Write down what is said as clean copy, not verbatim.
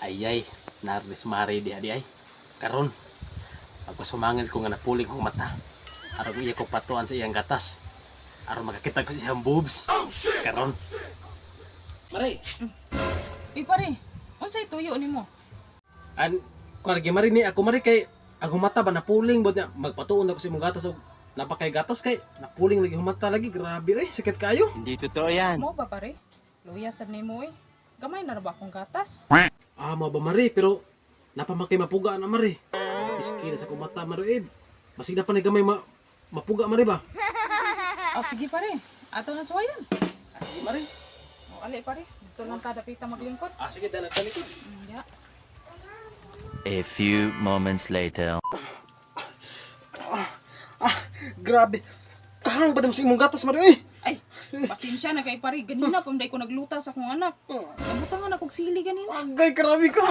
Ayay, naris mari di ay. Karon, pagpasumangil ko nga napuling kong mata. Aron iya ko patuan sa iyang gatas. Aron makakita ko sa iyang boobs. Karon. Mari, Pare, unsay tuyo nimo? kuwargi mari ni ako mari kay ako mata ba napuling bud niya magpatuon ako sa imong gatas og napakay gatas kay napuling lagi humata lagi grabe oy sakit kayo. Hindi totoo yan. Mo ba pare? Luya sad nimo eh. Gamay na ra ba akong gatas? Mo ba mari pero napamakay mapuga na mari. Biski na sa kumata mari basig na pa ni gamay mapuga mari ba? Sige pare, ato na suwayan. Sige mari. O ali pare, dito lang kada pita maglingkod. Sige dalan talikod. Ya. A few moments later. Grabe. Kahang ba sa imong gatas mari Ay, pasensya na kay pare, ganina pa ko nagluta sa akong anak. Nabutangan akong sili ganina. Agay grabe ka.